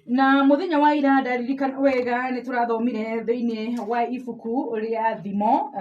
Na muthenya wa ira ndaririkana wega ni turathomire thiini wa ibuku ria thimo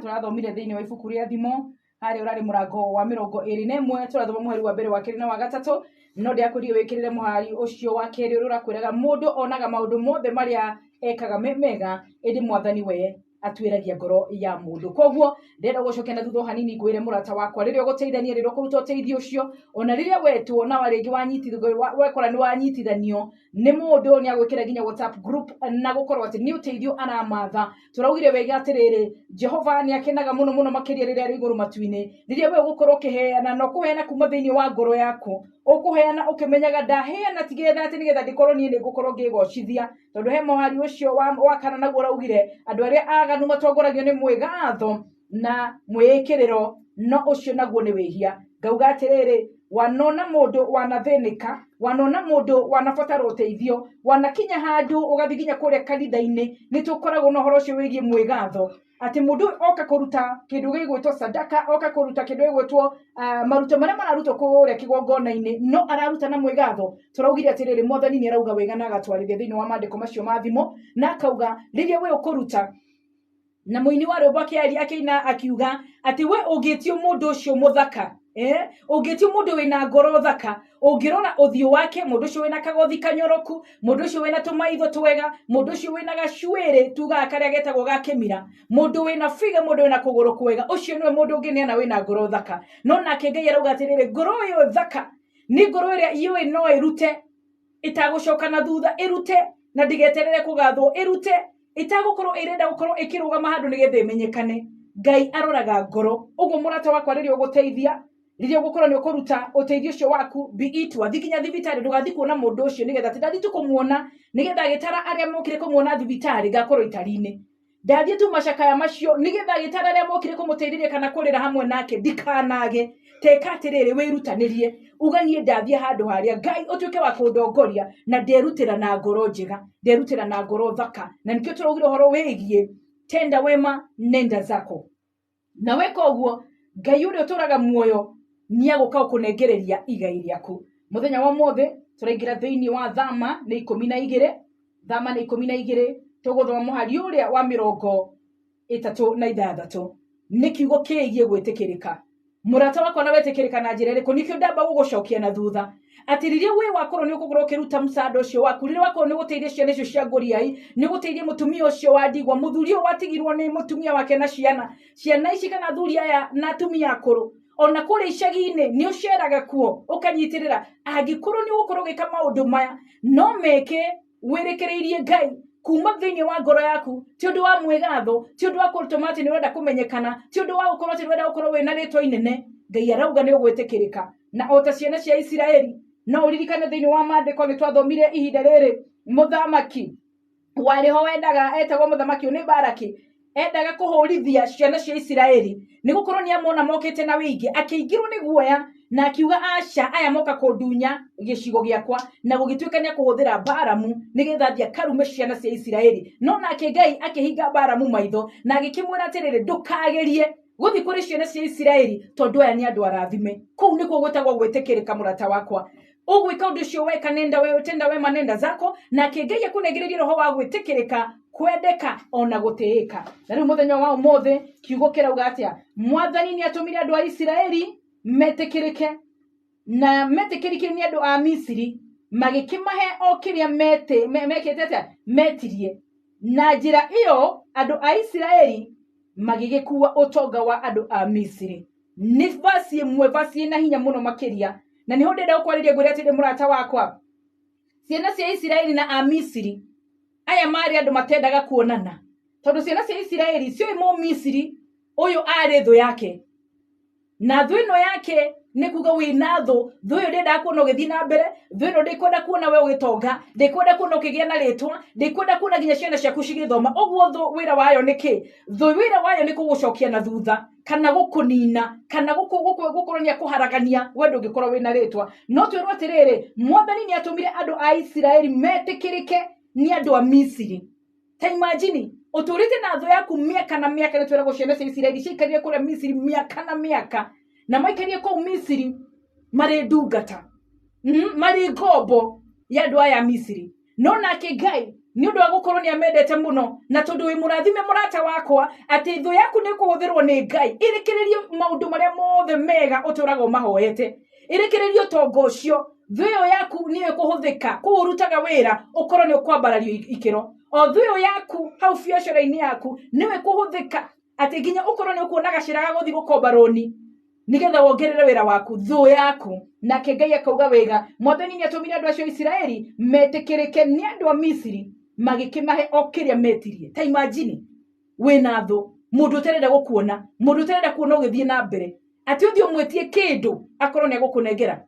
turathomire thiini wa ibuku ria thimo hari urari murango wa 21 turathoma muhari wa mbere wa keri na wa gatatu no ndiakurie wikirire muhari ucio wa keri urakwiraga mundu onaga maundu mothe maria ekaga mega indi mwathani we atwiragia ngoro ya mundu koguo ndenda gucokia na thutha hanini ngwire murata wakwa riria guteithania riria kuruta uteithio ucio ona riria wetu na waringi wanyitithio wekora ni wanyitithanio ni mundu ni agwikira ginya WhatsApp group na gukorwo ati ni uteithio anamatha turaugire wega atiriri Jehova ni akenaga muno makiria riria ari iguru matuini riria we gukorwo kiheana no kuheana kuma thiini wa ngoro yaku ukuheana ukimenyaga ndaheana tigetha ati nigetha ndikorwo ni ngukorwo ngigocithia tondu he mohari ucio wa kana naguo raugire andu aria aganu matongoragio ni mwigatho na mwikiriro no ucio naguo ni wihia ngauga atiriri wanona mundu wanathinika wanona mundu wanabatara uteithio wanakinya handu ugathiginya kuria kanitha-ini ni tukoragwo na horo ucio wigie mwigatho ati mundu oka kuruta kindu gigwitwo sadaka oka kuruta kindu gigwitwo maruta maria mararutwo kuria kigongona-ini no araruta na mwigatho turaugire atiriri mwathani ni arauga wega na agatwarithia thiini wa mandiko macio mathimo na akauga riria we ukuruta na muini wa rwimbo akiina akiuga ati we ugitio mundu ucio muthaka ugitio mundu wina ngoro thaka ungirora uthio wake mundu ucio wina kagothi kanyoroku mundu ucio wina tumaitho twega mundu ucio wina gacwiri tuga karia getagwo gakimira mundu wina figa mundu wina kuguru kwega ucio niwe mundu ungineana wina ngoro thaka no nake Ngai arauga atiriri ngoro iyo thaka ni ngoro iria iwe no irute itagucoka na thutha irute na ndigeterere kugathwo irute itagukorwo irenda gukorwo ikirugama handu nigethe imenyekane Ngai aroraga ngoro uguo murata wakwa riria uguteithia riria ugukorwo ni ukuruta uteithio ucio waku biitu athikinya thibitari ndugathi kuona mundu ucio nigetha tindathi tukumuona nigetha agitara aria mokire kumuona thibitari ngakorwo itari-ini ndathie tu macakaya macio nigetha agitara aria mokire kumuteithĩrĩria kana kurira hamwe nake ndikanage teka atiriri wirutanirie uganie ndathie handu haria Ngai utuike wa kundongoria na nderutira na ngoro njega nderutira na ngoro thaka na nikio turaugire horo wigie tenda wema nenda zako na weka uguo Ngai uria uturaga muoyo ni aguka kunengereria igai riaku muthenya wa mothe turaingira thiini wa Thama ni 12 tuguthoma muhari uria wa 36 ni kiugo kiigie gwitikirika murata wakwa na wetikirika na njira iriku nikio ndamba gugucokia na thutha ati riria we wakorwo ni ukukorwo kiruta msaada ucio waku riria wakorwo ni guteithia ciana icio cia nguriai ni guteithia mutumia ucio wa ndigwa muthuri ucio watigirwo ni mutumia wake na ciana ici kana thuri aya na atumia akuru ona kuri icagi-ini ni uceraga kuo ukanyitirira angikorwo ni gukorwo gika maundu maya no meke wirekereirie Ngai kuma thiini wa ngoro yaku ti undu wa mwigatho ti undu wa kurutomati ni wenda kumenyekana ti undu wa gukorwo ti wenda gukorwo wina ritwa inene Ngai arauga ni ugwitikirika na ota ciana cia Isiraeli no uririkane thiini wa mandiko ni twathomire ihinda riri muthamaki wariho wendaga etagwo muthamaki ni Baraki endaga kuhurithia ciana cia Isiraeli ni gukorwo ni amona mokete na wingi akiingirwo ni guoya na akiuga aca aya moka kundunya gicigo giakwa na gugituika ni kuhuthira Baramu nigetha thia karume ciana cia Isiraeli no nake Ngai akihinga Baramu maitho na agikimwira atiriri ndukagerie guthi kuri ciana cia Isiraeli tondu aya ni andu arathime kuu nikuo gwetagwo gwitikirika murata wakwa ugwika undu ucio weka nenda we tenda wema nenda zako na Ngai akunengereria roho wa gwitikirika kwendeka ona gutiika na riu muthenya wa umothe kiugo kirauga atia mwathani ni atumire andu a Isiraeli metikirike na metikirike ni andu a Misiri magikimahe o kiria mekete atia metirie na njira iyo andu a Isiraeli magigikuwa utonga wa andu a Misiri ni vasi imwe vasi na hinya muno makiria na niho ndenda ukwariria ngwire ati murata wakwa ciana cia Isiraeli na a Misiri aya mari andu matendaga kuonana tondu ciana cia Isiraeli cio imo Misiri uyu ari thu yake na thu ino yake ni kuga wina thu uyu ndenda kuona ugithii na mbere thu ino ndikwenda kuona we ugitonga ndikwenda kuona ukigia na ritwa ndikwenda kuona ginya ciana ciaku cigithoma uguo thu wira wayo niki thu wira wayo ni kugucokia na thutha kana gukunina kana gukoronia kuharagania wendo ngikorwo wina ritwa no twirwo atiriri mwathani ni atumire andu a Isiraeli metikirike ni andu a Misiri ta imagine uturite na thu yaku miaka na miaka ni twiragwo ciana cia Isiraeli ciikarie kuria Misiri miaka na miaka na maikarie kuu Misiri mari ndungata mari ngombo ya andu aya Misiri no nake Ngai ni undu wa gukorwo ni amendete muno na tondu wi murathime murata wakwa ati thu yaku ni kuhuthirwo ni Ngai irikirerio maundu maria mothe mega uturaga mahoete irikirerio tongo ucio thu yaku ni kuhuthika kurutaga wira ukorwo ni ukwambarario ikiro o thu yaku hau biacara-ini yaku niwe kuhuthika ati nginya ukorwo ni ukuonaga ciraga guthi gukomba roni nigetha wongerere wira waku thu yaku nake Ngai akauga wega Mwathani ni atumire andu acio Isiraeli metikirike ni andu a Misiri magikimahe okiria metirie ta imagine wina thu mundu uterenda gukuona mundu uterenda kuona ugithie na mbere ati uthio mwetie kindu akorwo ni gukunengera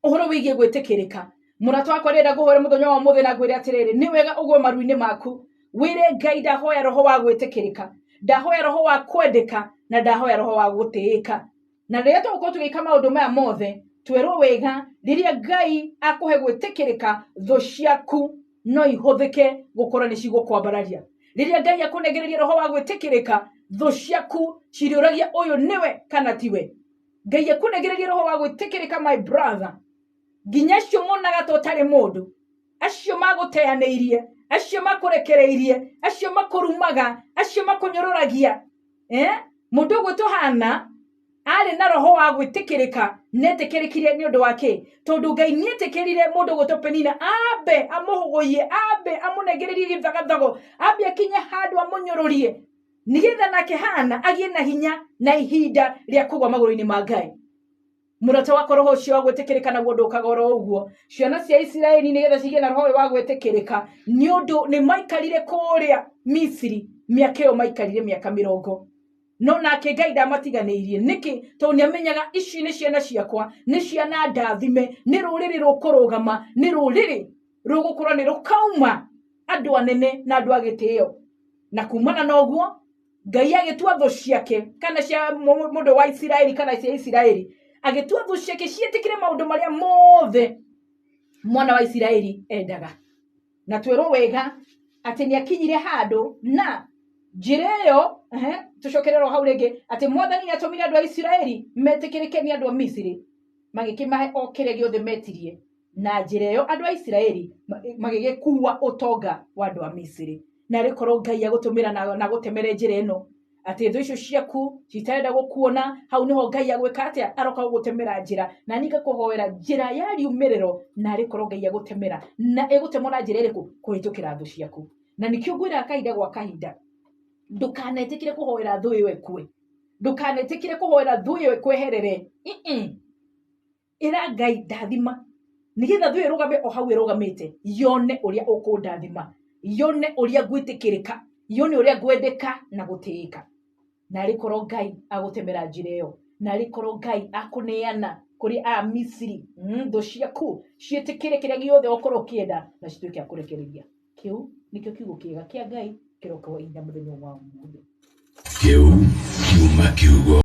uhoro wigie gwitikirika murata wakwa renda guhora muthenya wa muthi na gwire atiriri ni wega ugwe maruini maku wire Ngai ndahoya roho wa gwitikirika ndahoya roho wa kwendeka na ndahoya roho wa gutiika na riria tugukorwo tugika maundu maya mothe twerwo wega riria Ngai akuhe gwitikirika thu ciaku no ihuthike gukorwo ni cigukwambararia riria Ngai akunegereria roho wa gwitikirika thu ciaku ciriuragia uyu niwe kana tiwe Ngai akunegereria roho wa gwitikirika my brother ginya cio monaga totari mundu acio maguteaneirie acio makurekereirie acio makurumaga acio makunyoruragia mundu gutuhana ari na roho wa gwitikirika netikirikirie ni undu wake tondu Ngai nietikirire mundu gutupenina abe amuhuguye abe amunegererie githagathago abe akinya handu amunyorurie nigetha nake hana agie na hinya na ihinda ria kugwa maguru-ini ma Ngai murata wako roho cio wa gwitikirika na gundu kagoro uguo ciana cia Isiraeli nigetha cigie na roho wa gwitikirika ni undu ni maikarire kuria Misiri miaka yo maikarire miaka 70 no nake Ngai ndamatiganeirie niki to ni amenyaga ici ni ciana ciakwa ni ciana ndathime ni ruriri rukurugama ni ruriri rugukorwo ni rukauma andu anene na andu agitio na kumana na uguo Ngai agitua thu ciake kana cia mundu wa Isiraeli kana cia Isiraeli agitua thu ciake cietikire maundu maria mothe mwana wa Isiraeli endaga na twerwo wega ati ni akinyire handu na jireyo tucokerero hau rege ati Mwathani atumire andu a Isiraeli metikirike ni andu a Misiri magikimahe okire giothe metirie na jireyo andu a Isiraeli magigikuwa utonga wa andu a Misiri na rikorwo Ngai agutumira na gutemere njira ino ati thu icio ciaku citarenda gukuona hau niho Ngai agwika atia aroka gutemera njira na nika kuhoera njira ya riumiriro na rikorwo Ngai agutemera na egutemona njira iriku kuhitukira thu ciaku na nikio ngwira kahinda gwa kahinda ndukanetikire kuhoera thu iwe kwe ndukanetikire kuhoera thu iwe kweherere ira Ngai ndathima nigetha thu irugame o hau irugamite yone uria ukundathima yone uria gwitikirika yone uria gwendeka na gutiika na rikorwo Ngai agutemera njira iyo na rikorwo Ngai akuneana kuri a Misiri thu ciaku cietikire kiria giothe ukorwo kienda na cituike akurekereria kiu nikio kiugo kiega kia Ngai kiroka wa inda muthenya wa muthenya kiu kiuma kiugo